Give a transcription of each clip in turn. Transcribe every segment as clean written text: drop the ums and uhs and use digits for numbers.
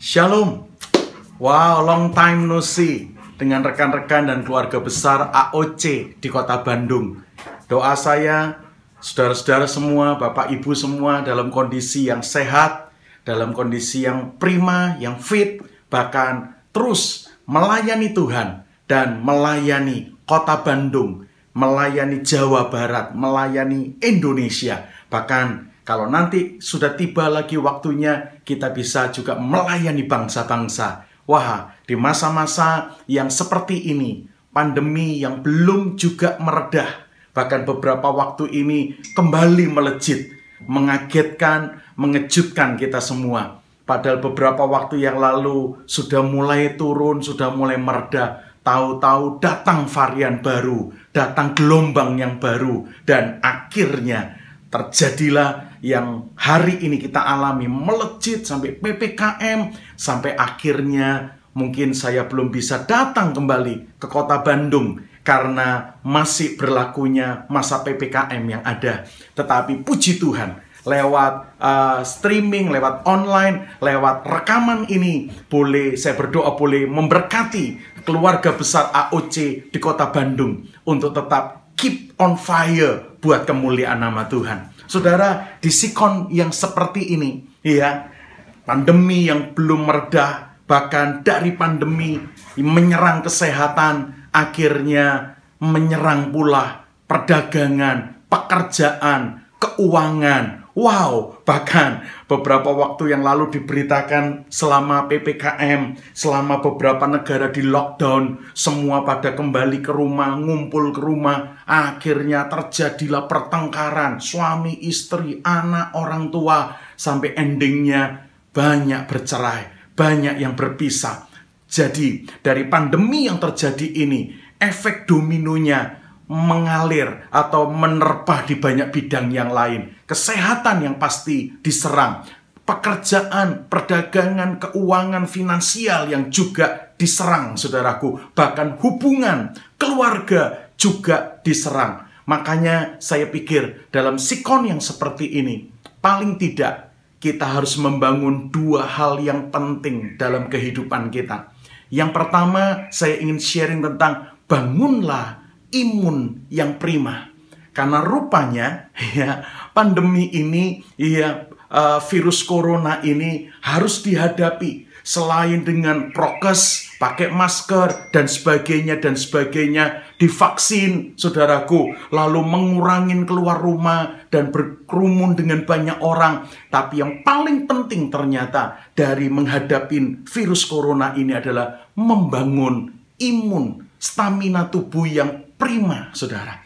Shalom. Wow, long time no see dengan rekan-rekan dan keluarga besar AOC di Kota Bandung. Doa saya, saudara-saudara semua, Bapak Ibu semua dalam kondisi yang sehat, dalam kondisi yang prima, yang fit, bahkan terus melayani Tuhan dan melayani Kota Bandung, melayani Jawa Barat, melayani Indonesia. Bahkan kalau nanti sudah tiba lagi waktunya, kita bisa juga melayani bangsa-bangsa. Wah, di masa-masa yang seperti ini, pandemi yang belum juga meredah, bahkan beberapa waktu ini kembali melejit, mengagetkan, mengejutkan kita semua. Padahal beberapa waktu yang lalu sudah mulai turun, sudah mulai meredah. Tahu-tahu datang varian baru, datang gelombang yang baru, dan akhirnya terjadilah yang hari ini kita alami, melejit sampai PPKM, sampai akhirnya mungkin saya belum bisa datang kembali ke Kota Bandung karena masih berlakunya masa PPKM yang ada. Tetapi puji Tuhan, lewat streaming, lewat online, lewat rekaman ini, saya berdoa boleh memberkati keluarga besar AOC di Kota Bandung untuk tetap keep on fire buat kemuliaan nama Tuhan. Saudara, di sikon yang seperti ini, ya, pandemi yang belum meredah, bahkan dari pandemi menyerang kesehatan, akhirnya menyerang pula perdagangan, pekerjaan, keuangan. Wow, bahkan beberapa waktu yang lalu diberitakan selama PPKM, selama beberapa negara di lockdown, semua pada kembali ke rumah, ngumpul ke rumah. Akhirnya terjadilah pertengkaran, suami, istri, anak, orang tua, sampai endingnya banyak bercerai, banyak yang berpisah. Jadi dari pandemi yang terjadi ini, efek dominonya mengalir atau menerpah di banyak bidang yang lain. Kesehatan yang pasti diserang, pekerjaan, perdagangan, keuangan, finansial yang juga diserang, saudaraku. Bahkan hubungan, keluarga juga diserang. Makanya saya pikir dalam sikon yang seperti ini, paling tidak kita harus membangun dua hal yang penting dalam kehidupan kita. Yang pertama, saya ingin sharing tentang bangunlah imun yang prima. Karena rupanya ya, pandemi ini, ya, virus corona ini harus dihadapi. Selain dengan prokes, pakai masker, dan sebagainya, divaksin, saudaraku, lalu mengurangin keluar rumah, dan berkerumun dengan banyak orang. Tapi yang paling penting ternyata dari menghadapi virus corona ini adalah membangun imun, stamina tubuh yang prima, saudara.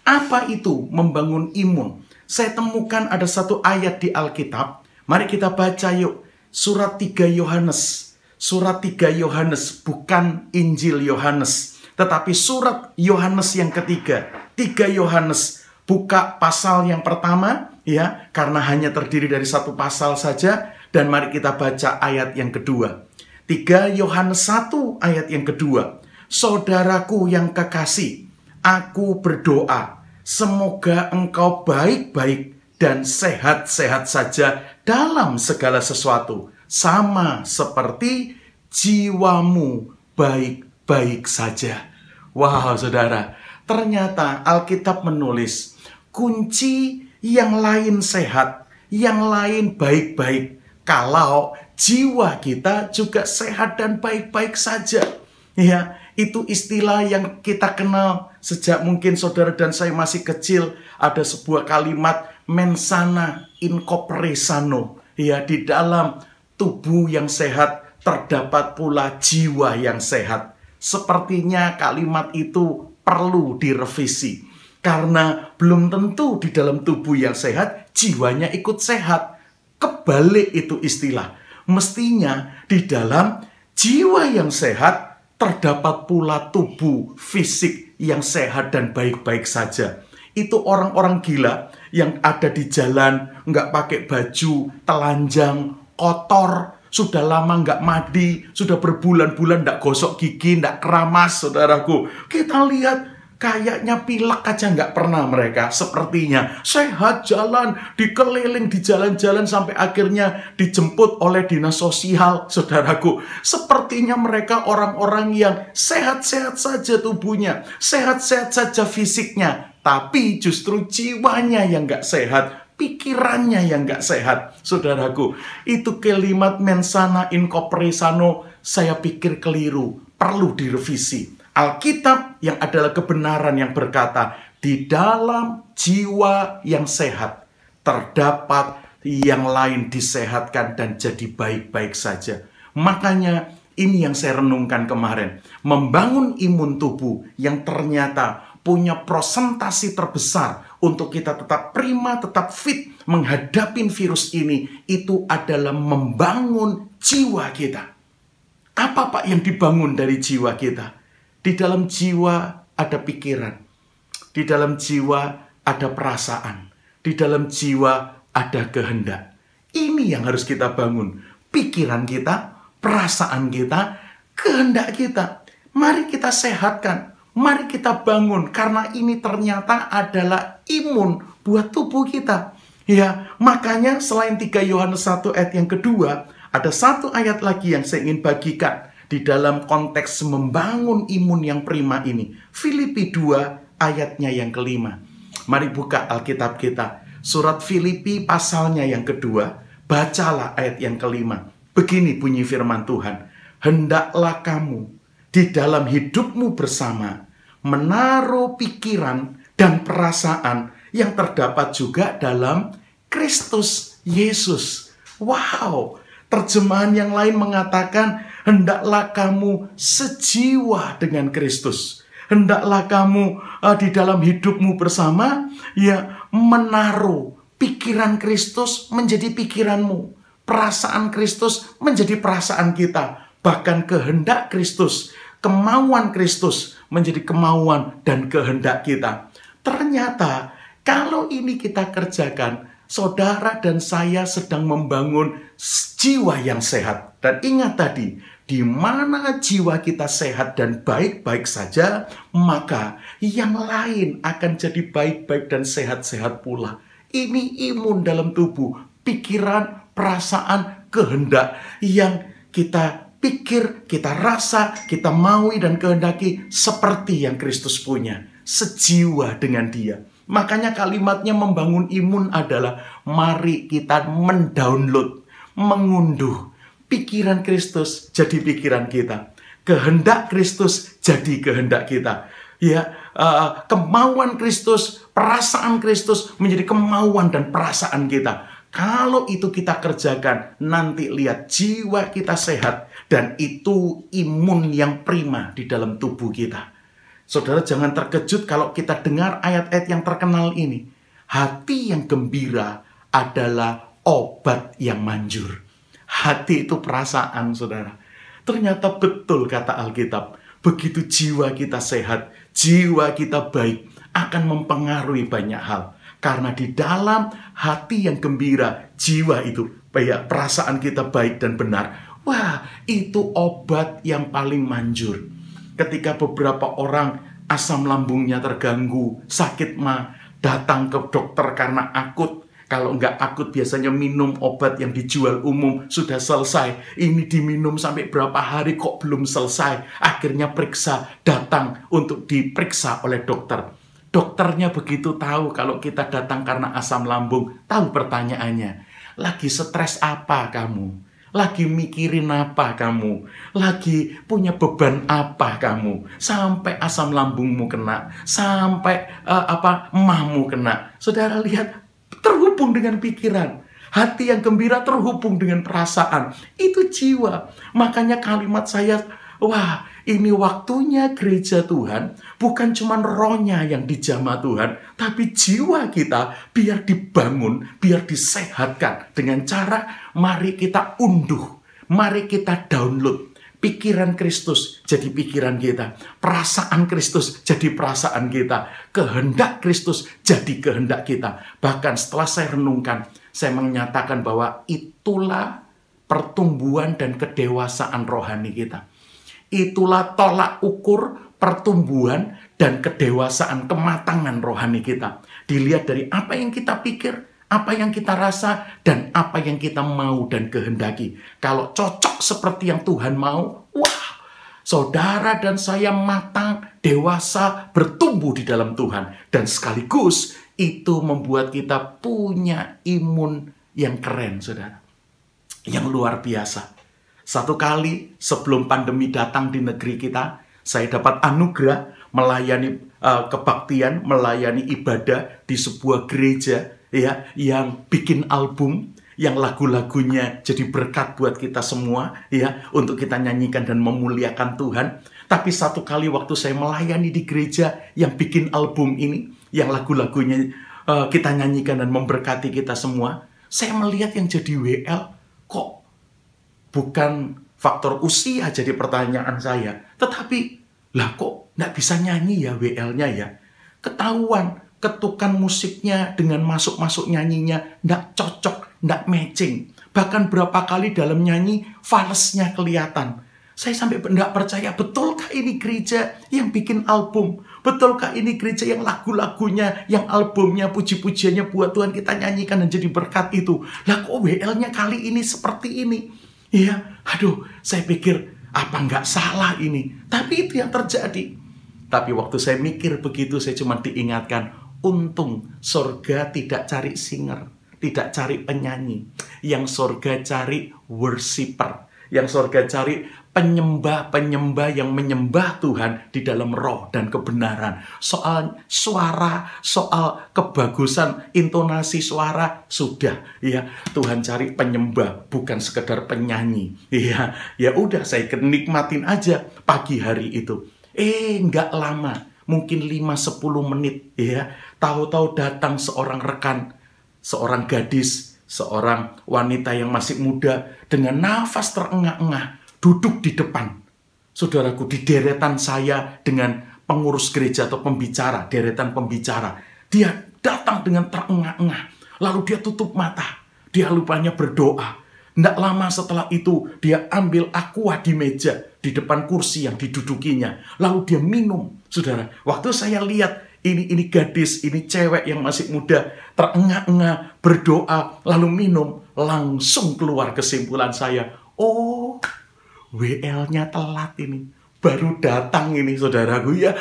Apa itu membangun imun? Saya temukan ada satu ayat di Alkitab. Mari kita baca yuk. Surat 3 Yohanes. Surat 3 Yohanes, bukan Injil Yohanes, tetapi surat Yohanes yang ketiga. 3 Yohanes, buka pasal yang pertama, ya, karena hanya terdiri dari satu pasal saja. Dan mari kita baca ayat yang kedua. 3 Yohanes 1 ayat yang kedua. Saudaraku yang kekasih, aku berdoa, semoga engkau baik-baik dan sehat-sehat saja dalam segala sesuatu, sama seperti jiwamu baik-baik saja. Wow, saudara, ternyata Alkitab menulis kunci yang lain sehat, yang lain baik-baik, kalau jiwa kita juga sehat dan baik-baik saja. Ya, itu istilah yang kita kenal sejak mungkin saudara dan saya masih kecil. Ada sebuah kalimat mensana in corpore sano. Ya, di dalam tubuh yang sehat terdapat pula jiwa yang sehat. Sepertinya kalimat itu perlu direvisi. Karena belum tentu di dalam tubuh yang sehat, jiwanya ikut sehat. Kebalik itu istilah. Mestinya di dalam jiwa yang sehat terdapat pula tubuh fisik yang sehat dan baik-baik saja. Itu orang-orang gila yang ada di jalan, nggak pakai baju, telanjang, kotor, sudah lama nggak mandi, sudah berbulan-bulan nggak gosok gigi, nggak keramas, saudaraku. Kita lihat Kayaknya pilek aja nggak pernah mereka. Sepertinya sehat jalan, dikeliling di jalan-jalan sampai akhirnya dijemput oleh dinas sosial, saudaraku. Sepertinya mereka orang-orang yang sehat-sehat saja tubuhnya, sehat-sehat saja fisiknya. Tapi justru jiwanya yang nggak sehat, pikirannya yang nggak sehat. Saudaraku, itu kalimat mens sana in corpore sano, saya pikir keliru, perlu direvisi. Alkitab yang adalah kebenaran yang berkata, di dalam jiwa yang sehat, terdapat yang lain disehatkan dan jadi baik-baik saja. Makanya ini yang saya renungkan kemarin. Membangun imun tubuh yang ternyata punya prosentasi terbesar untuk kita tetap prima, tetap fit menghadapi virus ini, itu adalah membangun jiwa kita. Apa Pak yang dibangun dari jiwa kita? Di dalam jiwa ada pikiran, di dalam jiwa ada perasaan, di dalam jiwa ada kehendak. Ini yang harus kita bangun. Pikiran kita, perasaan kita, kehendak kita. Mari kita sehatkan. Mari kita bangun, karena ini ternyata adalah imun buat tubuh kita. Ya, makanya selain 3 Yohanes 1 ayat yang kedua, ada satu ayat lagi yang saya ingin bagikan di dalam konteks membangun imun yang prima ini. Filipi 2 ayatnya yang kelima. Mari buka Alkitab kita. Surat Filipi pasalnya yang kedua, bacalah ayat yang kelima. Begini bunyi firman Tuhan. Hendaklah kamu di dalam hidupmu bersama menaruh pikiran dan perasaan yang terdapat juga dalam Kristus Yesus. Wow, terjemahan yang lain mengatakan, hendaklah kamu sejiwa dengan Kristus. Hendaklah kamu di dalam hidupmu bersama, ya, menaruh pikiran Kristus menjadi pikiranmu. Perasaan Kristus menjadi perasaan kita. Bahkan kehendak Kristus, kemauan Kristus menjadi kemauan dan kehendak kita. Ternyata kalau ini kita kerjakan, saudara dan saya sedang membangun jiwa yang sehat. Dan ingat tadi, di mana jiwa kita sehat dan baik-baik saja, maka yang lain akan jadi baik-baik dan sehat-sehat pula. Ini imun dalam tubuh, pikiran, perasaan, kehendak yang kita pikir, kita rasa, kita maui dan kehendaki seperti yang Kristus punya. Sejiwa dengan Dia. Makanya kalimatnya membangun imun adalah mari kita mendownload, mengunduh pikiran Kristus jadi pikiran kita. Kehendak Kristus jadi kehendak kita. Ya, kemauan Kristus, perasaan Kristus menjadi kemauan dan perasaan kita. Kalau itu kita kerjakan, nanti lihat jiwa kita sehat. Dan itu imun yang prima di dalam tubuh kita. Saudara jangan terkejut kalau kita dengar ayat-ayat yang terkenal ini. Hati yang gembira adalah obat yang manjur. Hati itu perasaan, saudara. Ternyata betul kata Alkitab. Begitu jiwa kita sehat, jiwa kita baik, akan mempengaruhi banyak hal. Karena di dalam hati yang gembira, jiwa itu, perasaan kita baik dan benar. Wah, itu obat yang paling manjur. Ketika beberapa orang asam lambungnya terganggu, sakit mah, datang ke dokter karena akut. Kalau nggak akut biasanya minum obat yang dijual umum, sudah selesai. Ini diminum sampai berapa hari kok belum selesai. Akhirnya periksa, datang untuk diperiksa oleh dokter. Dokternya begitu tahu kalau kita datang karena asam lambung, tahu pertanyaannya. Lagi stres apa kamu? Lagi mikirin apa kamu? Lagi punya beban apa kamu? Sampai asam lambungmu kena, sampai emahmu kena. Saudara lihat, terhubung dengan pikiran. Hati yang gembira terhubung dengan perasaan. Itu jiwa. Makanya kalimat saya, wah, ini waktunya gereja Tuhan, bukan cuma rohnya yang dijamah Tuhan, tapi jiwa kita biar dibangun, biar disehatkan. Dengan cara, mari kita unduh, mari kita download. Pikiran Kristus jadi pikiran kita. Perasaan Kristus jadi perasaan kita. Kehendak Kristus jadi kehendak kita. Bahkan setelah saya renungkan, saya menyatakan bahwa itulah pertumbuhan dan kedewasaan rohani kita. Itulah tolak ukur pertumbuhan dan kedewasaan, kematangan rohani kita. Dilihat dari apa yang kita pikir, apa yang kita rasa, dan apa yang kita mau dan kehendaki. Kalau cocok seperti yang Tuhan mau, wah, saudara dan saya matang, dewasa, bertumbuh di dalam Tuhan. Dan sekaligus itu membuat kita punya imun yang keren, saudara. Yang luar biasa. Satu kali sebelum pandemi datang di negeri kita, saya dapat anugerah melayani kebaktian, melayani ibadah di sebuah gereja ya yang bikin album, yang lagu-lagunya jadi berkat buat kita semua ya, untuk kita nyanyikan dan memuliakan Tuhan. Tapi satu kali waktu saya melayani di gereja yang bikin album ini, yang lagu-lagunya kita nyanyikan dan memberkati kita semua, saya melihat yang jadi WL kok bukan faktor usia jadi pertanyaan saya, tetapi lah kok nggak bisa nyanyi ya WL-nya ya. Ketahuan ketukan musiknya dengan masuk-masuk nyanyinya nggak cocok, nggak matching. Bahkan berapa kali dalam nyanyi falsnya kelihatan. Saya sampai nggak percaya, betulkah ini gereja yang bikin album? Betulkah ini gereja yang lagu-lagunya, yang albumnya, puji-pujiannya buat Tuhan kita nyanyikan dan jadi berkat itu? Lah kok WL-nya kali ini seperti ini? Iya, aduh, saya pikir apa nggak salah ini? Tapi itu yang terjadi. Tapi waktu saya mikir begitu, saya cuma diingatkan, untung surga tidak cari singer, tidak cari penyanyi. Yang surga cari worshiper. Yang surga cari penyembah-penyembah yang menyembah Tuhan di dalam roh dan kebenaran. Soal suara, soal kebagusan intonasi suara, sudah ya, Tuhan cari penyembah, bukan sekedar penyanyi. Ya udah, saya nikmatin aja pagi hari itu. Nggak lama, mungkin 5-10 menit ya, tahu-tahu datang seorang rekan, seorang gadis, seorang wanita yang masih muda dengan nafas terengah-engah duduk di depan. Saudaraku, di deretan saya dengan pengurus gereja atau pembicara, deretan pembicara. Dia datang dengan terengah-engah. Lalu dia tutup mata. Dia lupanya berdoa. Tidak lama setelah itu, dia ambil aqua di meja di depan kursi yang didudukinya. Lalu dia minum. Saudara, waktu saya lihat ini gadis, ini cewek yang masih muda, terengah-engah, berdoa, lalu minum, langsung keluar kesimpulan saya. Oh, WL-nya telat ini. Baru datang ini, saudaraku. Ya,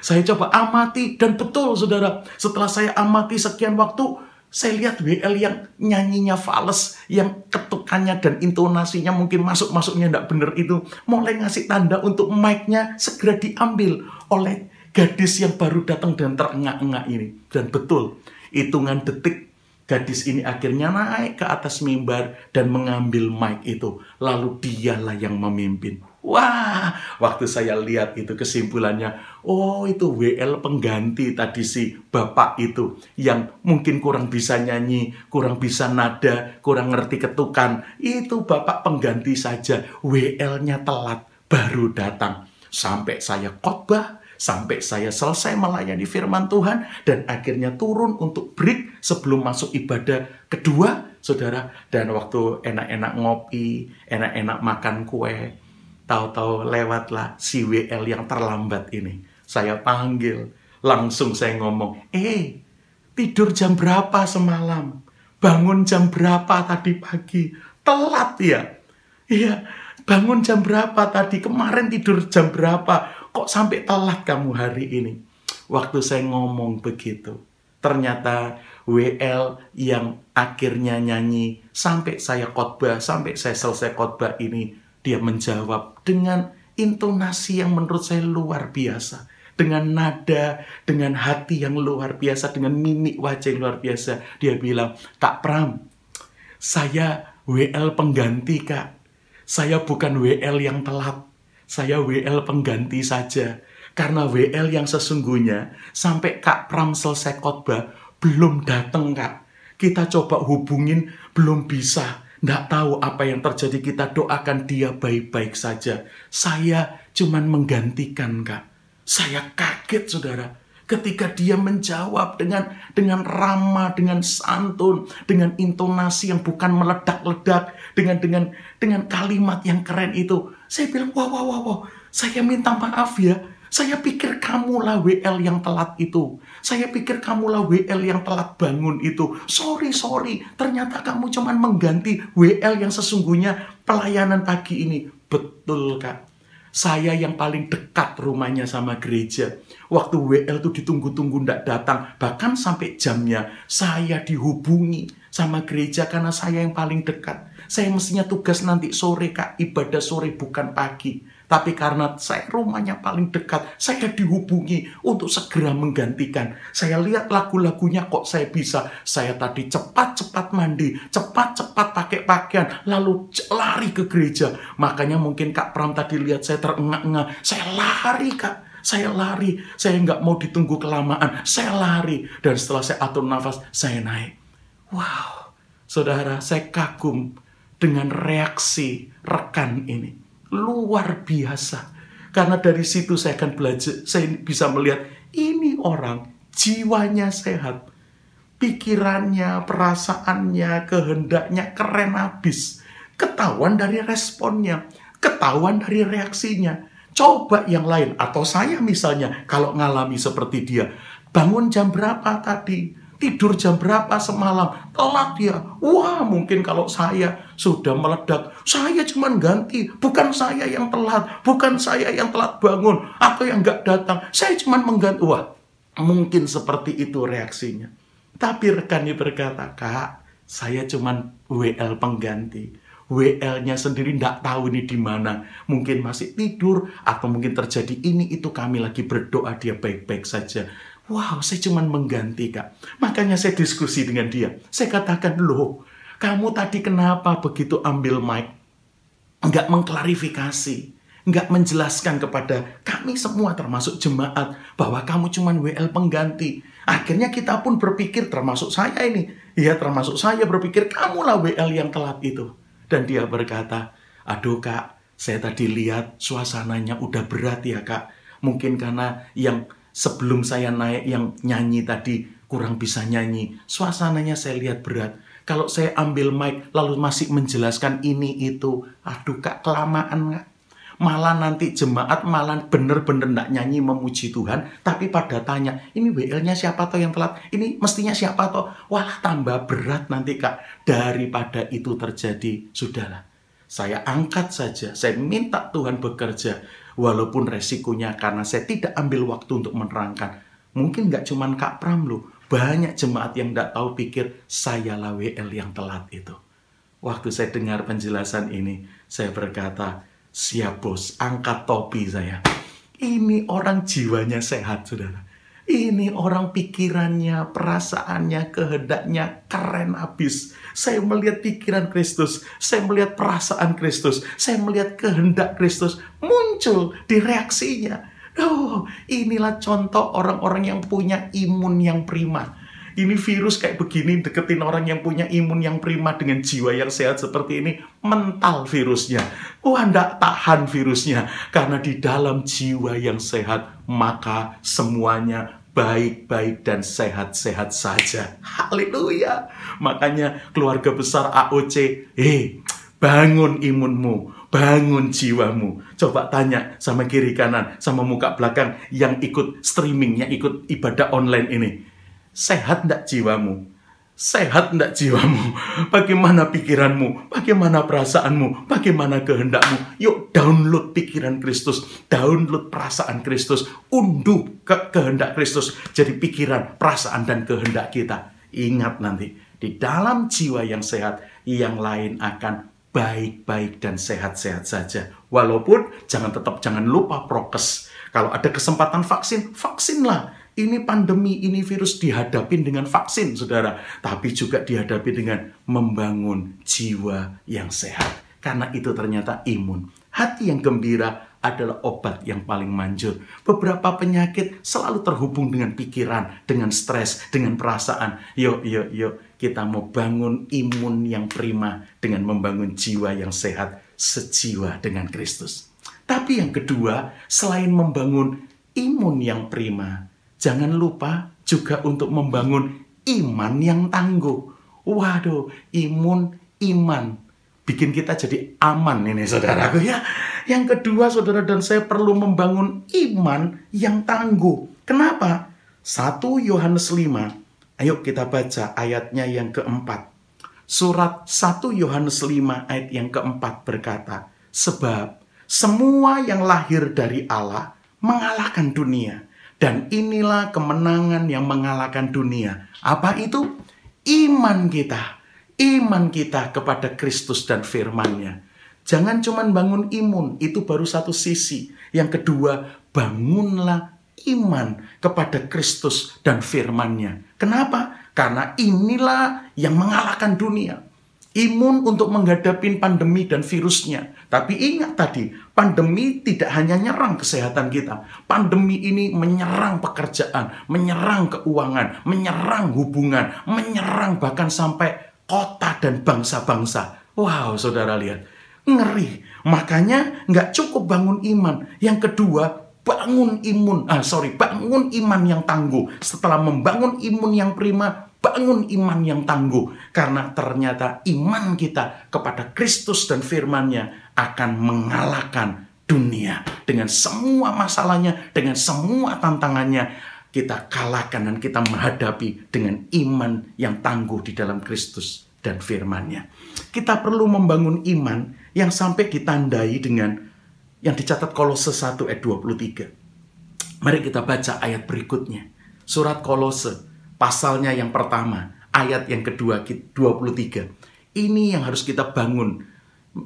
saya coba amati, dan betul, saudara. Setelah saya amati sekian waktu, saya lihat WL yang nyanyinya fals, yang ketukannya dan intonasinya mungkin masuk-masuknya tidak benar itu, mulai ngasih tanda untuk mic-nya segera diambil oleh gadis yang baru datang dan terengah-engah ini. Dan betul, hitungan detik gadis ini akhirnya naik ke atas mimbar dan mengambil mic itu. Lalu dialah yang memimpin. Wah, waktu saya lihat itu kesimpulannya, oh itu WL pengganti tadi si bapak itu yang mungkin kurang bisa nyanyi, kurang bisa nada, kurang ngerti ketukan. Itu bapak pengganti saja, WL-nya telat, baru datang. Sampai saya khotbah, sampai saya selesai melayani firman Tuhan, dan akhirnya turun untuk break sebelum masuk ibadah kedua, saudara. Dan waktu enak-enak ngopi, enak-enak makan kue, tahu-tahu lewatlah si WL yang terlambat ini. Saya panggil, langsung saya ngomong, tidur jam berapa semalam? Bangun jam berapa tadi pagi? Telat ya? Iya, bangun jam berapa tadi? Kemarin tidur jam berapa? Kok sampai telat kamu hari ini? Waktu saya ngomong begitu, ternyata WL yang akhirnya nyanyi sampai saya khotbah, sampai saya selesai khotbah ini, dia menjawab dengan intonasi yang menurut saya luar biasa. Dengan nada, dengan hati yang luar biasa, dengan mimik wajah yang luar biasa. Dia bilang, Kak Pram, saya WL pengganti, Kak. Saya bukan WL yang telat. Saya WL pengganti saja. Karena WL yang sesungguhnya, sampai Kak Pram selesai khotbah, belum datang, Kak. Kita coba hubungin, belum bisa. Nggak tahu apa yang terjadi, kita doakan dia baik-baik saja. Saya cuman menggantikan, Kak. Saya kaget, saudara. Ketika dia menjawab dengan ramah, dengan santun, dengan intonasi yang bukan meledak-ledak, dengan kalimat yang keren itu. Saya bilang, wow. Saya minta maaf ya. Saya pikir kamulah WL yang telat itu. Saya pikir kamulah WL yang telat bangun itu. Sorry. Ternyata kamu cuman mengganti WL yang sesungguhnya pelayanan pagi ini. Betul, Kak. Saya yang paling dekat rumahnya sama gereja. Waktu WL tuh ditunggu-tunggu ndak datang. Bahkan sampai jamnya saya dihubungi sama gereja karena saya yang paling dekat. Saya mestinya tugas nanti sore, Kak. Ibadah sore bukan pagi. Tapi karena saya rumahnya paling dekat, saya dihubungi untuk segera menggantikan. Saya lihat lagu-lagunya kok saya bisa. Saya tadi cepat-cepat mandi, cepat-cepat pakai pakaian, lalu lari ke gereja. Makanya mungkin Kak Pram tadi lihat saya terengah-engah. Saya lari, Kak. Saya lari. Saya nggak mau ditunggu kelamaan. Saya lari. Dan setelah saya atur nafas, saya naik. Wow, saudara, saya kagum dengan reaksi rekan ini. Luar biasa. Karena dari situ saya akan belajar, saya bisa melihat ini orang jiwanya sehat. Pikirannya, perasaannya, kehendaknya keren habis. Ketahuan dari responnya, ketahuan dari reaksinya. Coba yang lain, atau saya misalnya kalau ngalami seperti dia. Bangun jam berapa tadi? Tidur jam berapa semalam? Telat ya? Wah, mungkin kalau saya sudah meledak, saya cuma ganti. Bukan saya yang telat, bukan saya yang telat bangun, atau yang nggak datang. Saya cuma mengganti. Wah, mungkin seperti itu reaksinya. Tapi rekannya berkata, Kak, saya cuma WL pengganti. WL-nya sendiri nggak tahu ini di mana. Mungkin masih tidur, atau mungkin terjadi ini, itu kami lagi berdoa dia baik-baik saja. Wow, saya cuma mengganti, Kak. Makanya saya diskusi dengan dia. Saya katakan, loh, kamu tadi kenapa begitu ambil mic? Nggak mengklarifikasi, nggak menjelaskan kepada kami semua termasuk jemaat bahwa kamu cuma WL pengganti. Akhirnya kita pun berpikir, termasuk saya ini. Ya, termasuk saya berpikir, kamulah WL yang telat itu. Dan dia berkata, aduh Kak, saya tadi lihat suasananya udah berat ya Kak. Mungkin karena yang sebelum saya naik yang nyanyi tadi kurang bisa nyanyi. Suasananya saya lihat berat. Kalau saya ambil mic lalu masih menjelaskan ini itu. Aduh Kak, kelamaan Kak. Malah nanti jemaat malah bener-bener nggak nyanyi memuji Tuhan. Tapi pada tanya, ini WL-nya siapa toh yang telat? Ini mestinya siapa toh? Walah tambah berat nanti Kak. Daripada itu terjadi, sudahlah. Saya angkat saja, saya minta Tuhan bekerja. Walaupun resikonya karena saya tidak ambil waktu untuk menerangkan. Mungkin nggak cuma Kak Pram loh. Banyak jemaat yang nggak tahu pikir saya lah WL yang telat itu. Waktu saya dengar penjelasan ini, saya berkata, siap bos, angkat topi saya. Ini orang jiwanya sehat, saudara. Ini orang pikirannya, perasaannya, kehendaknya keren habis. Saya melihat pikiran Kristus, saya melihat perasaan Kristus, saya melihat kehendak Kristus muncul di reaksinya. Oh, inilah contoh orang-orang yang punya imun yang prima. Ini virus kayak begini, deketin orang yang punya imun yang prima dengan jiwa yang sehat seperti ini, mental virusnya. Wah, nggak tahan virusnya. Karena di dalam jiwa yang sehat, maka semuanya baik-baik dan sehat-sehat saja. Haleluya. Makanya keluarga besar AOC, bangun imunmu, bangun jiwamu. Coba tanya sama kiri kanan, sama muka belakang yang ikut streaming, yang ikut ibadah online ini. Sehat enggak jiwamu? Sehat enggak jiwamu? Bagaimana pikiranmu? Bagaimana perasaanmu? Bagaimana kehendakmu? Yuk download pikiran Kristus, download perasaan Kristus, unduh kehendak Kristus jadi pikiran, perasaan, dan kehendak kita. Ingat nanti, di dalam jiwa yang sehat, yang lain akan baik-baik dan sehat-sehat saja. Walaupun jangan lupa prokes. Kalau ada kesempatan vaksin, vaksinlah. Ini pandemi, ini virus dihadapi dengan vaksin, saudara. Tapi juga dihadapi dengan membangun jiwa yang sehat. Karena itu ternyata imun. Hati yang gembira adalah obat yang paling manjur. Beberapa penyakit selalu terhubung dengan pikiran, dengan stres, dengan perasaan. Yuk, kita mau bangun imun yang prima dengan membangun jiwa yang sehat, sejiwa dengan Kristus. Tapi yang kedua, selain membangun imun yang prima, jangan lupa juga untuk membangun iman yang tangguh. Waduh, iman. bikin kita jadi aman ini saudaraku ya. Yang kedua, saudara dan saya perlu membangun iman yang tangguh. Kenapa? 1 Yohanes 5, ayo kita baca ayatnya yang keempat. Surat 1 Yohanes 5 ayat yang keempat berkata, sebab semua yang lahir dari Allah mengalahkan dunia. Dan inilah kemenangan yang mengalahkan dunia. Apa itu? Iman kita. Iman kita kepada Kristus dan firman-Nya. Jangan cuma bangun imun, itu baru satu sisi. Yang kedua, bangunlah iman kepada Kristus dan firman-Nya. Kenapa? Karena inilah yang mengalahkan dunia. Imun untuk menghadapi pandemi dan virusnya. Tapi ingat tadi, pandemi tidak hanya nyerang kesehatan kita. Pandemi ini menyerang pekerjaan, menyerang keuangan, menyerang hubungan, menyerang bahkan sampai kota dan bangsa-bangsa. Wow, saudara lihat. Ngeri. Makanya nggak cukup bangun iman. Yang kedua, bangun iman yang tangguh. Setelah membangun imun yang prima, bangun iman yang tangguh. Karena ternyata iman kita kepada Kristus dan firman-Nya akan mengalahkan dunia. Dengan semua masalahnya, dengan semua tantangannya, kita kalahkan dan kita menghadapi dengan iman yang tangguh di dalam Kristus dan firman-Nya. Kita perlu membangun iman yang sampai ditandai dengan yang dicatat Kolose 1 ayat 23. Mari kita baca ayat berikutnya. Surat Kolose, pasalnya yang pertama, ayat yang kedua, 23. Ini yang harus kita bangun.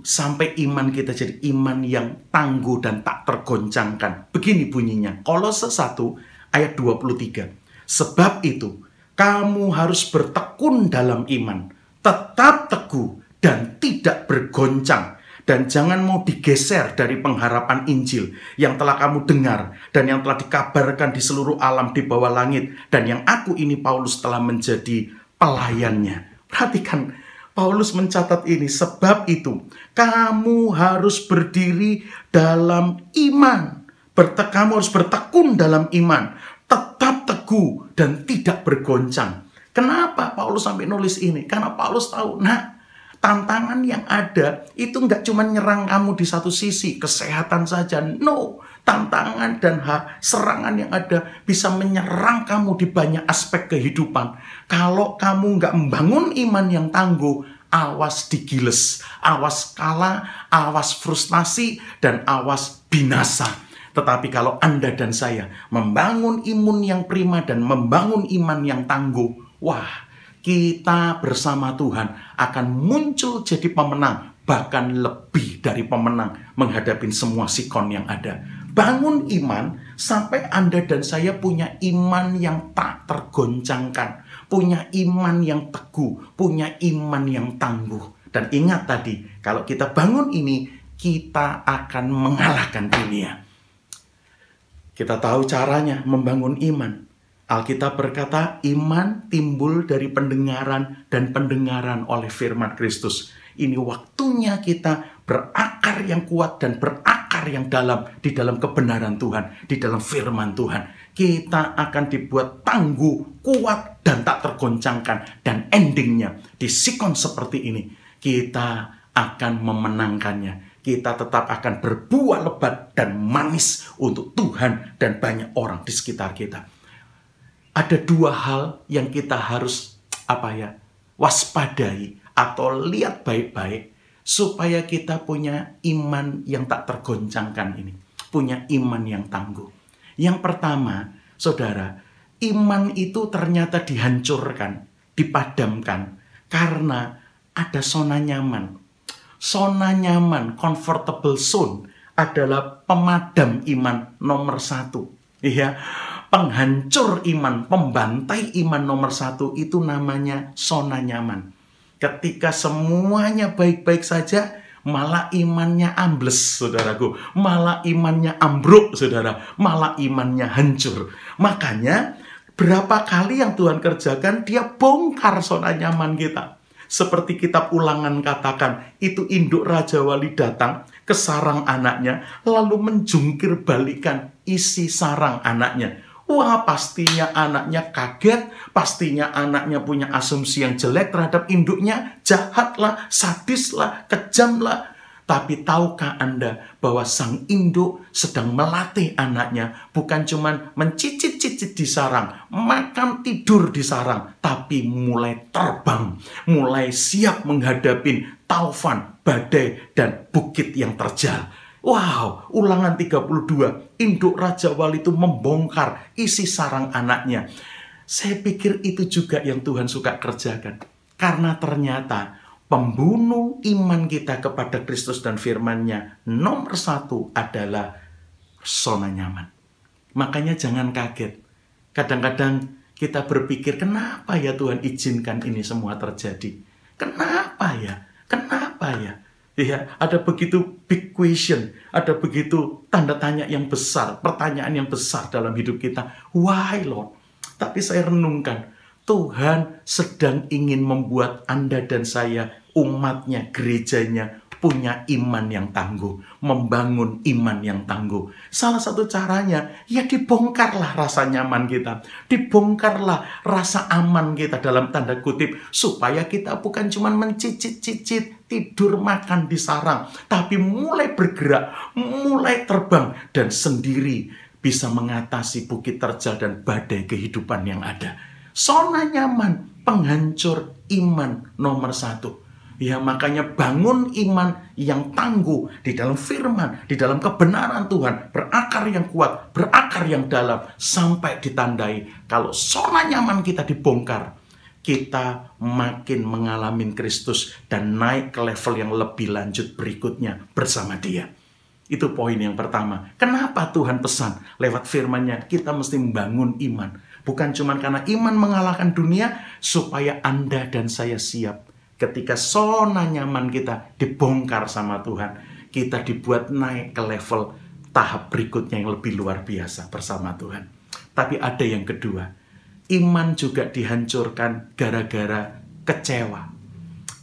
Sampai iman kita jadi iman yang tangguh dan tak tergoncangkan. Begini bunyinya, Kolose 1 ayat 23. Sebab itu, kamu harus bertekun dalam iman. Tetap teguh dan tidak bergoncang. Dan jangan mau digeser dari pengharapan Injil yang telah kamu dengar dan yang telah dikabarkan di seluruh alam di bawah langit. Dan yang aku ini Paulus telah menjadi pelayannya. Perhatikan, Paulus mencatat ini. Sebab itu, kamu harus berdiri dalam iman. Kamu harus bertekun dalam iman. Tetap teguh dan tidak bergoncang. Kenapa Paulus sampai nulis ini? Karena Paulus tahu, tantangan yang ada itu nggak cuma nyerang kamu di satu sisi, kesehatan saja. No, tantangan dan serangan yang ada bisa menyerang kamu di banyak aspek kehidupan. Kalau kamu nggak membangun iman yang tangguh, awas digiles, awas kalah, awas frustasi, dan awas binasa. Tetapi kalau Anda dan saya membangun imun yang prima dan membangun iman yang tangguh, wah, kita bersama Tuhan akan muncul jadi pemenang, bahkan lebih dari pemenang menghadapi semua sikon yang ada. Bangun iman sampai Anda dan saya punya iman yang tak tergoncangkan, punya iman yang teguh, punya iman yang tangguh. Dan ingat tadi, kalau kita bangun ini, kita akan mengalahkan dunia. Kita tahu caranya membangun iman. Alkitab berkata, iman timbul dari pendengaran dan pendengaran oleh firman Kristus. Ini waktunya kita berakar yang kuat dan berakar yang dalam di dalam kebenaran Tuhan, di dalam firman Tuhan. Kita akan dibuat tangguh, kuat, dan tak tergoncangkan. Dan endingnya, di sikon seperti ini, kita akan memenangkannya. Kita tetap akan berbuah lebat dan manis untuk Tuhan dan banyak orang di sekitar kita. Ada dua hal yang kita harus waspadai atau lihat baik-baik supaya kita punya iman yang tak tergoncangkan ini, punya iman yang tangguh. Yang pertama, saudara, iman itu ternyata dihancurkan, dipadamkan karena ada zona nyaman. Zona nyaman, comfortable zone adalah pemadam iman nomor 1. Iya. Penghancur iman, pembantai iman nomor 1 itu namanya zona nyaman. Ketika semuanya baik-baik saja, malah imannya ambles, saudaraku. Malah imannya ambruk, saudara. Malah imannya hancur. Makanya, berapa kali yang Tuhan kerjakan, dia bongkar zona nyaman kita. Seperti kitab Ulangan katakan, itu induk Raja Wali datang ke sarang anaknya, lalu menjungkir balikan isi sarang anaknya. Wah, pastinya anaknya kaget, pastinya anaknya punya asumsi yang jelek terhadap induknya, jahatlah, sadislah, kejamlah. Tapi tahukah Anda bahwa sang induk sedang melatih anaknya, bukan cuma mencicit-cicit di sarang, makan tidur di sarang, tapi mulai terbang, mulai siap menghadapi taufan, badai, dan bukit yang terjal. Wow, Ulangan 32, induk Raja Wali itu membongkar isi sarang anaknya. Saya pikir itu juga yang Tuhan suka kerjakan. Karena ternyata pembunuh iman kita kepada Kristus dan firman-Nya nomor 1 adalah zona nyaman. Makanya jangan kaget. Kadang-kadang kita berpikir, kenapa ya Tuhan izinkan ini semua terjadi? Kenapa ya? Kenapa ya? Ya, ada begitu big question, ada begitu tanda tanya yang besar, pertanyaan yang besar dalam hidup kita. Why Lord? Tapi saya renungkan, Tuhan sedang ingin membuat Anda dan saya, umatnya, gerejanya, punya iman yang tangguh, membangun iman yang tangguh. Salah satu caranya, ya dibongkarlah rasa nyaman kita, dibongkarlah rasa aman kita dalam tanda kutip, supaya kita bukan cuma mencicit-cicit, tidur makan di sarang, tapi mulai bergerak, mulai terbang, dan sendiri bisa mengatasi bukit terjal dan badai kehidupan yang ada. Zona nyaman, penghancur iman nomor 1. Ya, makanya bangun iman yang tangguh di dalam firman, di dalam kebenaran Tuhan, berakar yang kuat, berakar yang dalam, sampai ditandai kalau zona nyaman kita dibongkar, kita makin mengalami Kristus dan naik ke level yang lebih lanjut berikutnya bersama Dia. Itu poin yang pertama. Kenapa Tuhan pesan lewat firman-Nya kita mesti membangun iman? Bukan cuma karena iman mengalahkan dunia, supaya Anda dan saya siap. Ketika zona nyaman kita dibongkar sama Tuhan, kita dibuat naik ke level tahap berikutnya yang lebih luar biasa bersama Tuhan. Tapi ada yang kedua, iman juga dihancurkan gara-gara kecewa,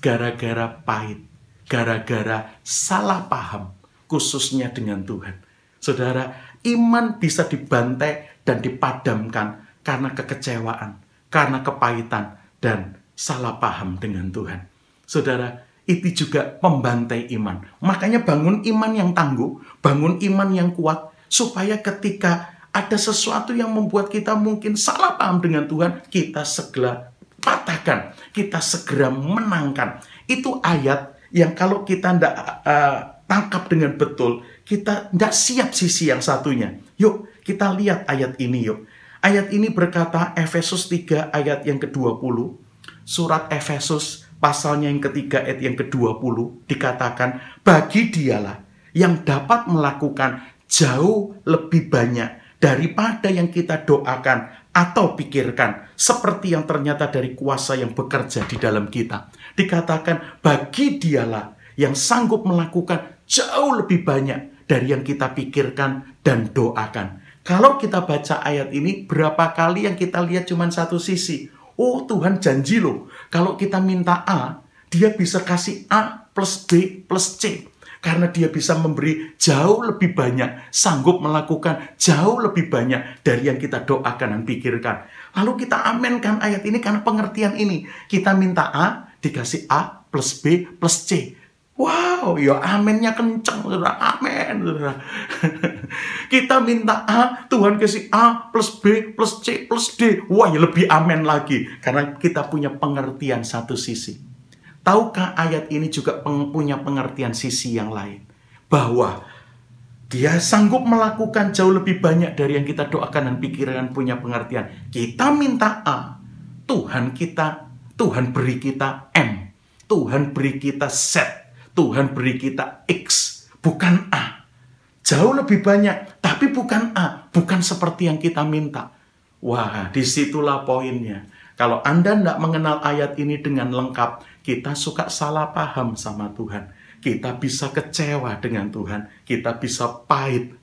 gara-gara pahit, gara-gara salah paham, khususnya dengan Tuhan. Saudara, iman bisa dibantai dan dipadamkan karena kekecewaan, karena kepahitan, dan salah paham dengan Tuhan. Saudara, itu juga membantai iman. Makanya bangun iman yang tangguh, bangun iman yang kuat, supaya ketika ada sesuatu yang membuat kita mungkin salah paham dengan Tuhan, kita segera patahkan, kita segera menangkan. Itu ayat yang kalau kita tidak tangkap dengan betul, kita tidak siap sisi yang satunya. Yuk, kita lihat ayat ini yuk. Ayat ini berkata, Efesus 3 ayat yang ke-20, surat Efesus pasalnya yang ketiga ayat yang ke-20 dikatakan, bagi Dialah yang dapat melakukan jauh lebih banyak daripada yang kita doakan atau pikirkan, seperti yang ternyata dari kuasa yang bekerja di dalam kita. Dikatakan, bagi Dialah yang sanggup melakukan jauh lebih banyak dari yang kita pikirkan dan doakan. Kalau kita baca ayat ini, berapa kali yang kita lihat cuma satu sisi. Oh, Tuhan janji loh, kalau kita minta A, Dia bisa kasih A plus B plus C. Karena Dia bisa memberi jauh lebih banyak, sanggup melakukan jauh lebih banyak dari yang kita doakan dan pikirkan. Lalu kita amenkan ayat ini karena pengertian ini. Kita minta A, dikasih A plus B plus C. Wow, ya amennya kenceng, saudara. Amen, saudara. Kita minta A, Tuhan kasih A plus B plus C plus D. Wah, ya lebih amen lagi. Karena kita punya pengertian satu sisi. Tahukah ayat ini juga punya pengertian sisi yang lain? Bahwa Dia sanggup melakukan jauh lebih banyak dari yang kita doakan dan pikirkan, punya pengertian. Kita minta A, Tuhan beri kita M. Tuhan beri kita Z. Tuhan beri kita X, bukan A. Jauh lebih banyak, tapi bukan A. Bukan seperti yang kita minta. Wah, disitulah poinnya. Kalau Anda tidak mengenal ayat ini dengan lengkap, kita suka salah paham sama Tuhan. Kita bisa kecewa dengan Tuhan. Kita bisa pahit.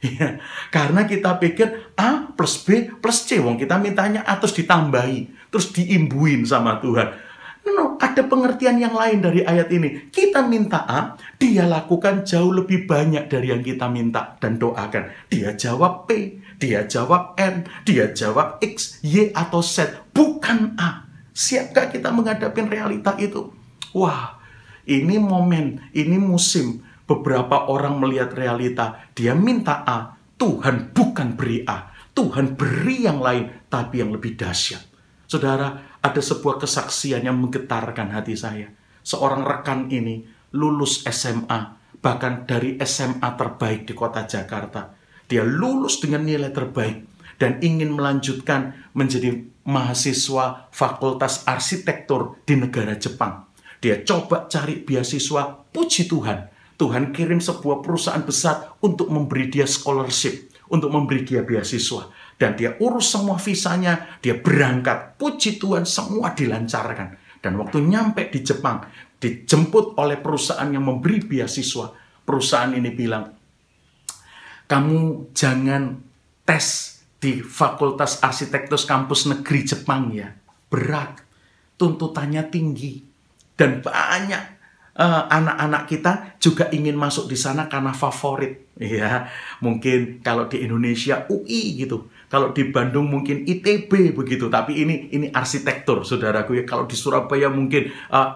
Karena kita pikir A plus B plus C. Wong kita mintanya A terus ditambahi. Terus diimbuin sama Tuhan. No, ada pengertian yang lain dari ayat ini. Kita minta A, Dia lakukan jauh lebih banyak dari yang kita minta dan doakan. Dia jawab P, Dia jawab N, dia jawab X, Y, atau Z, bukan A. Siapkah kita menghadapi realita itu? Wah, ini momen, ini musim. Beberapa orang melihat realita, dia minta A, Tuhan bukan beri A. Tuhan beri yang lain, tapi yang lebih dahsyat. Saudara, ada sebuah kesaksian yang menggetarkan hati saya. Seorang rekan ini lulus SMA, bahkan dari SMA terbaik di kota Jakarta. Dia lulus dengan nilai terbaik dan ingin melanjutkan menjadi mahasiswa Fakultas Arsitektur di negara Jepang. Dia coba cari beasiswa, puji Tuhan. Tuhan kirim sebuah perusahaan besar untuk memberi dia scholarship, untuk memberi dia beasiswa. Dan dia urus semua visanya, dia berangkat. Puji Tuhan, semua dilancarkan. Dan waktu nyampe di Jepang, dijemput oleh perusahaan yang memberi beasiswa. Perusahaan ini bilang, kamu jangan tes di Fakultas Arsitektur Kampus Negeri Jepang ya. Berat, tuntutannya tinggi. Dan banyak anak-anak kita juga ingin masuk di sana karena favorit. Ya, mungkin kalau di Indonesia UI gitu. Kalau di Bandung mungkin ITB begitu, tapi ini arsitektur, saudaraku ya. Kalau di Surabaya mungkin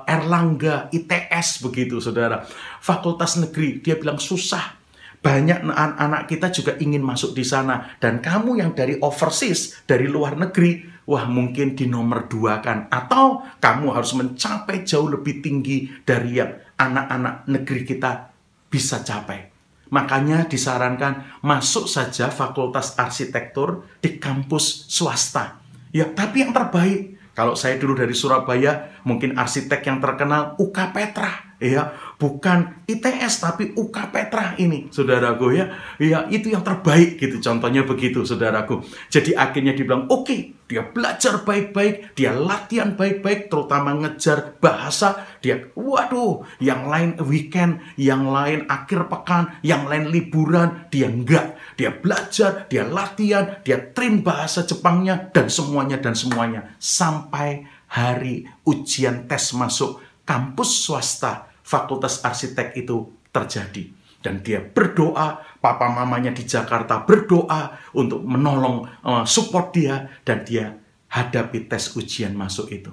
Erlangga, ITS begitu, saudara. Fakultas negeri, dia bilang susah. Banyak anak-anak kita juga ingin masuk di sana. Dan kamu yang dari overseas, dari luar negeri, wah mungkin di nomor 2 kan. Atau kamu harus mencapai jauh lebih tinggi dari yang anak-anak negeri kita bisa capai. Makanya disarankan masuk saja Fakultas Arsitektur di kampus swasta. Ya, tapi yang terbaik. Kalau saya dulu dari Surabaya, mungkin arsitek yang terkenal UK Petra. Ya, bukan ITS tapi UK Petra ini, saudaraku ya. Ya, itu yang terbaik gitu. Contohnya begitu, saudaraku. Jadi akhirnya dibilang, oke, dia belajar baik-baik, dia latihan baik-baik, terutama ngejar bahasa. Dia, waduh, yang lain weekend, yang lain akhir pekan, yang lain liburan, dia enggak. Dia belajar, dia latihan, dia train bahasa Jepangnya, dan semuanya. Sampai hari ujian tes masuk kampus swasta, Fakultas Arsitek itu terjadi. Dan dia berdoa, papa mamanya di Jakarta berdoa untuk menolong, support dia, dan dia hadapi tes ujian masuk itu.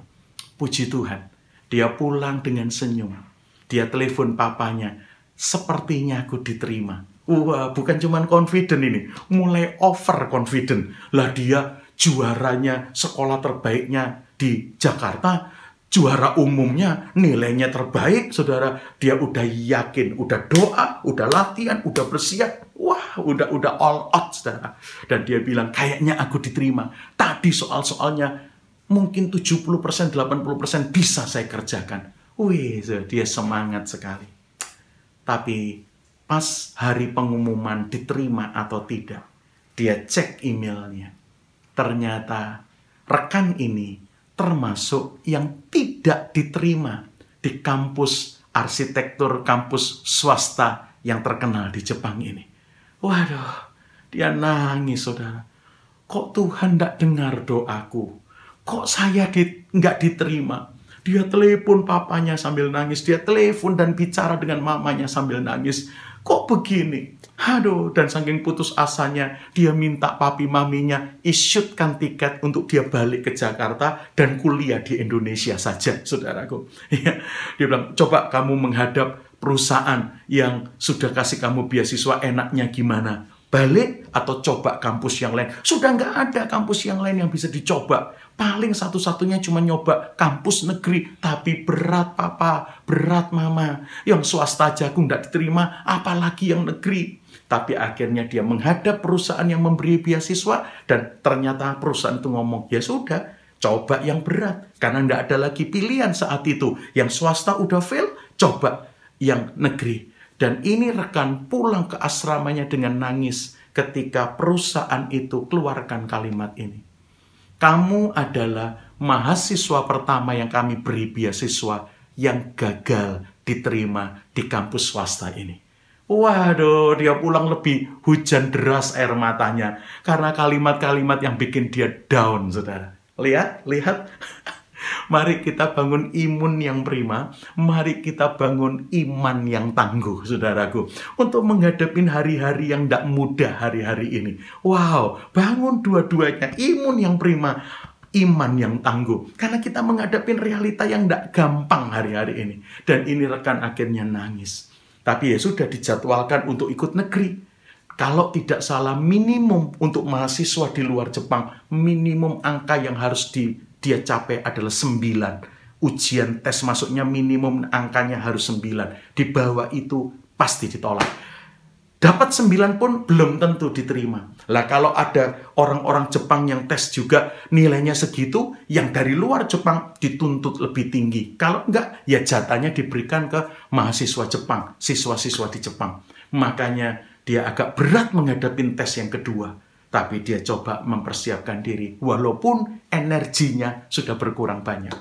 Puji Tuhan, dia pulang dengan senyum. Dia telepon papanya, sepertinya aku diterima. Wah, bukan cuma confident ini, mulai over confident. Lah dia juaranya sekolah terbaiknya di Jakarta, juara umumnya, nilainya terbaik, saudara. Dia udah yakin, udah doa, udah latihan, udah bersiap. Wah, udah all out, saudara. Dan dia bilang, kayaknya aku diterima. Tadi soal-soalnya mungkin 70%, 80% bisa saya kerjakan. Wih, dia semangat sekali. Tapi pas hari pengumuman diterima atau tidak, dia cek emailnya. Ternyata rekan ini termasuk yang tidak diterima di kampus arsitektur, kampus swasta yang terkenal di Jepang ini. Waduh, dia nangis, saudara. Kok Tuhan tidak dengar doaku? Kok saya nggak diterima? Dia telepon papanya sambil nangis. Dia telepon dan bicara dengan mamanya sambil nangis. Kok begini? Aduh, dan saking putus asanya, dia minta papi maminya issuekan tiket untuk dia balik ke Jakarta dan kuliah di Indonesia saja, saudaraku. Dia bilang, coba kamu menghadap perusahaan yang sudah kasih kamu beasiswa, enaknya gimana? Balik atau coba kampus yang lain? Sudah nggak ada kampus yang lain yang bisa dicoba. Paling satu-satunya cuma nyoba kampus negeri. Tapi berat papa, berat mama. Yang swasta aja aku nggak diterima, apalagi yang negeri. Tapi akhirnya dia menghadap perusahaan yang memberi beasiswa. Dan ternyata perusahaan itu ngomong, ya sudah, coba yang berat. Karena nggak ada lagi pilihan saat itu. Yang swasta udah fail, coba yang negeri. Dan ini rekan pulang ke asramanya dengan nangis ketika perusahaan itu keluarkan kalimat ini. Kamu adalah mahasiswa pertama yang kami beri beasiswa yang gagal diterima di kampus swasta ini. Waduh, dia pulang lebih hujan deras air matanya. Karena kalimat-kalimat yang bikin dia down, saudara. Lihat. Mari kita bangun imun yang prima. Mari kita bangun iman yang tangguh, saudaraku. Untuk menghadapi hari-hari yang tidak mudah hari-hari ini. Wow, bangun dua-duanya. Imun yang prima, iman yang tangguh. Karena kita menghadapi realita yang tidak gampang hari-hari ini. Dan ini rekan akhirnya nangis. Tapi ya sudah dijadwalkan untuk ikut negeri. Kalau tidak salah, minimum untuk mahasiswa di luar Jepang, minimum angka yang harus dia capai adalah 9. Ujian tes masuknya minimum angkanya harus 9. Di bawah itu pasti ditolak. Dapat 9 pun belum tentu diterima. Lah kalau ada orang-orang Jepang yang tes juga nilainya segitu, yang dari luar Jepang dituntut lebih tinggi. Kalau enggak, ya jatahnya diberikan ke mahasiswa Jepang, siswa-siswa di Jepang. Makanya dia agak berat menghadapi tes yang kedua. Tapi dia coba mempersiapkan diri. Walaupun energinya sudah berkurang banyak.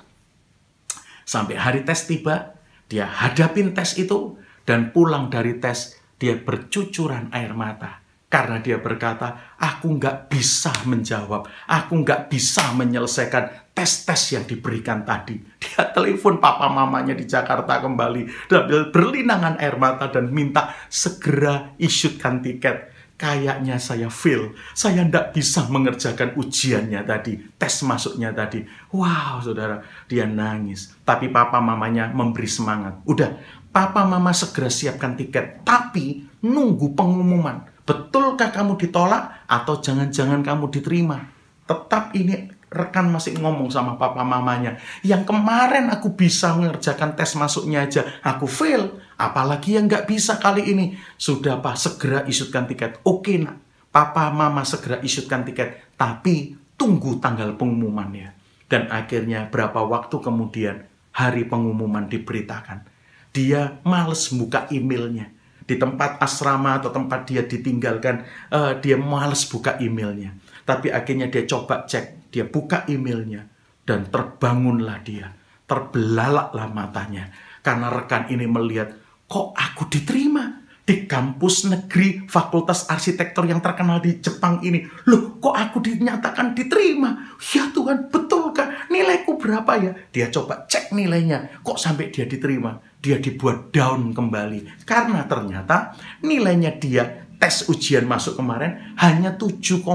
Sampai hari tes tiba, dia hadapin tes itu. Dan pulang dari tes, dia bercucuran air mata. Karena dia berkata, aku nggak bisa menjawab. Aku nggak bisa menyelesaikan tes-tes yang diberikan tadi. Dia telepon papa mamanya di Jakarta kembali. Dan berlinangan air mata dan minta segera issuekan tiket. Kayaknya saya fail. Saya nggak bisa mengerjakan ujiannya tadi. Tes masuknya tadi. Wow, saudara. Dia nangis. Tapi papa mamanya memberi semangat. Udah, papa mama segera siapkan tiket. Tapi nunggu pengumuman. Betulkah kamu ditolak atau jangan-jangan kamu diterima? Tetap ini rekan masih ngomong sama papa mamanya. Yang kemarin aku bisa mengerjakan tes masuknya aja, aku fail. Apalagi yang nggak bisa kali ini. Sudah Pak, segera isutkan tiket. Oke nak, papa mama segera isutkan tiket. Tapi tunggu tanggal pengumumannya. Dan akhirnya berapa waktu kemudian hari pengumuman diberitakan. Dia males buka emailnya. Di tempat asrama atau tempat dia ditinggalkan, dia males buka emailnya. Tapi akhirnya dia coba cek, dia buka emailnya, dan terbangunlah dia. Terbelalaklah matanya. Karena rekan ini melihat, kok aku diterima di kampus negeri Fakultas Arsitektur yang terkenal di Jepang ini. Loh, kok aku dinyatakan diterima? Ya Tuhan, betulkah? Nilaiku berapa ya? Dia coba cek nilainya. Kok sampai dia diterima? Dia dibuat down kembali. Karena ternyata nilainya dia tes ujian masuk kemarin hanya 7,8.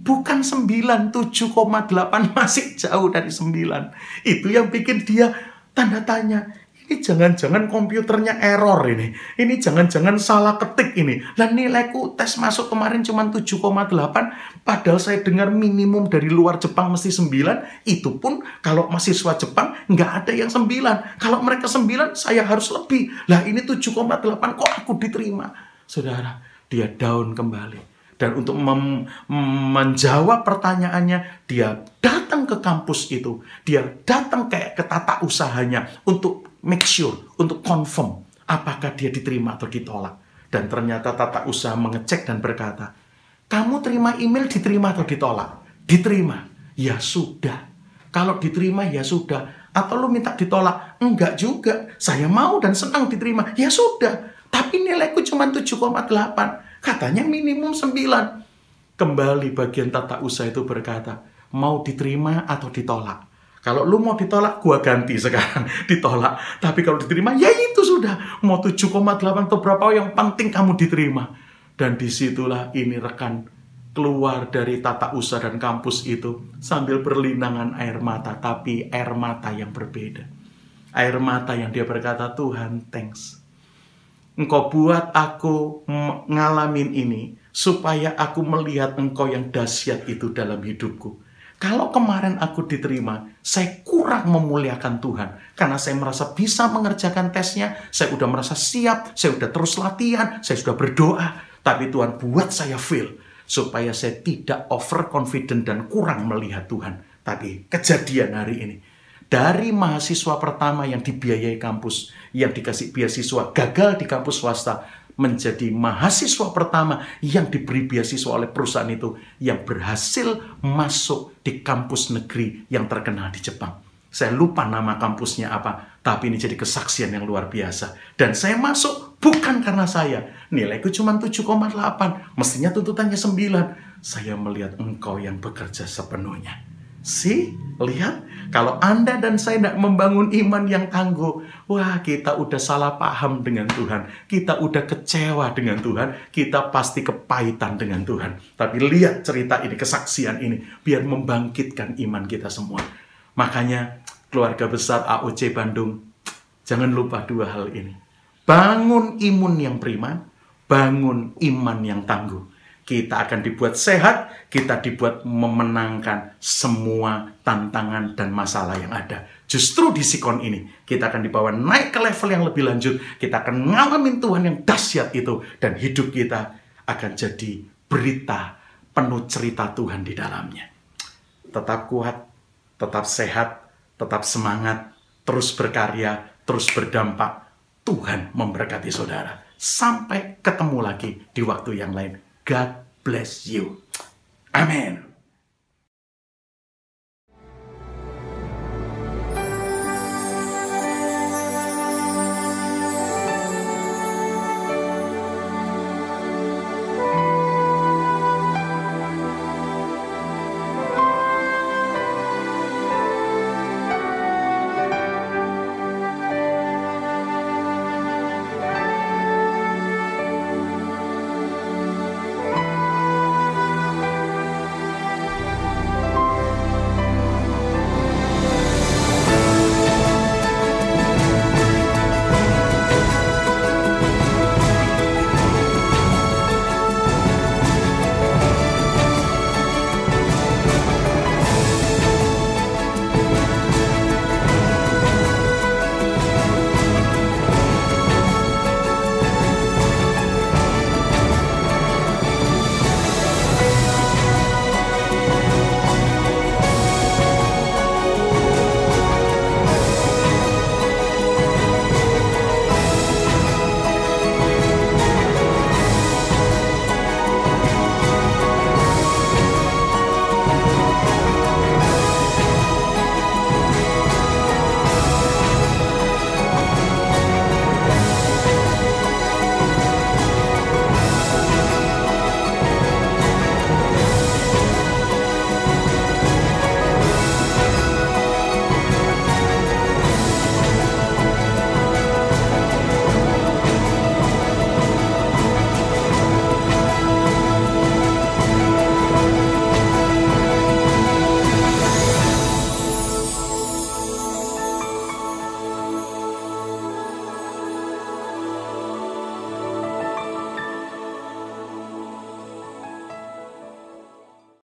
Bukan 9, 7,8 masih jauh dari 9. Itu yang bikin dia tanda tanya. Ini jangan-jangan komputernya error ini. Ini jangan-jangan salah ketik ini. Dan nilaiku tes masuk kemarin cuma 7,8. Padahal saya dengar minimum dari luar Jepang mesti 9. Itu pun kalau mahasiswa Jepang nggak ada yang 9. Kalau mereka 9, saya harus lebih. Lah ini 7,8 kok aku diterima? Saudara, dia down kembali. Dan untuk menjawab pertanyaannya, dia datang ke kampus itu. Dia datang ke tata usahanya untuk make sure, untuk confirm apakah dia diterima atau ditolak. Dan ternyata tata usaha mengecek dan berkata, kamu terima email diterima atau ditolak? Diterima. Ya sudah. Kalau diterima ya sudah. Atau lu minta ditolak? Enggak juga. Saya mau dan senang diterima. Ya sudah. Tapi nilaiku cuma 7,8. Katanya minimum 9. Kembali bagian tata usaha itu berkata, mau diterima atau ditolak? Kalau lu mau ditolak, gua ganti sekarang. Ditolak. Tapi kalau diterima, ya itu sudah. Mau 7,8 atau berapa, yang penting kamu diterima. Dan disitulah ini rekan keluar dari tata usaha dan kampus itu sambil berlinangan air mata. Tapi air mata yang berbeda. Air mata yang dia berkata, Tuhan, thanks. Engkau buat aku ngalamin ini supaya aku melihat Engkau yang dahsyat itu dalam hidupku. Kalau kemarin aku diterima, saya kurang memuliakan Tuhan. Karena saya merasa bisa mengerjakan tesnya, saya udah merasa siap, saya udah terus latihan, saya sudah berdoa. Tapi Tuhan buat saya fail, supaya saya tidak overconfident dan kurang melihat Tuhan. Tapi kejadian hari ini, dari mahasiswa pertama yang dibiayai kampus, yang dikasih beasiswa, gagal di kampus swasta, menjadi mahasiswa pertama yang diberi beasiswa oleh perusahaan itu, yang berhasil masuk di kampus negeri yang terkenal di Jepang. Saya lupa nama kampusnya apa, tapi ini jadi kesaksian yang luar biasa. Dan saya masuk bukan karena saya. Nilaiku cuma 7,8, mestinya tuntutannya 9. Saya melihat Engkau yang bekerja sepenuhnya. Lihat, kalau Anda dan saya tidak membangun iman yang tangguh, wah, kita udah salah paham dengan Tuhan. Kita udah kecewa dengan Tuhan. Kita pasti kepahitan dengan Tuhan. Tapi lihat cerita ini, kesaksian ini, biar membangkitkan iman kita semua. Makanya, keluarga besar AOC Bandung, jangan lupa dua hal ini. Bangun imun yang prima, bangun iman yang tangguh. Kita akan dibuat sehat, kita dibuat memenangkan semua tantangan dan masalah yang ada. Justru di sikon ini, kita akan dibawa naik ke level yang lebih lanjut. Kita akan ngalamin Tuhan yang dahsyat itu. Dan hidup kita akan jadi berita penuh cerita Tuhan di dalamnya. Tetap kuat, tetap sehat, tetap semangat, terus berkarya, terus berdampak. Tuhan memberkati saudara. Sampai ketemu lagi di waktu yang lain. God bless you. Amen.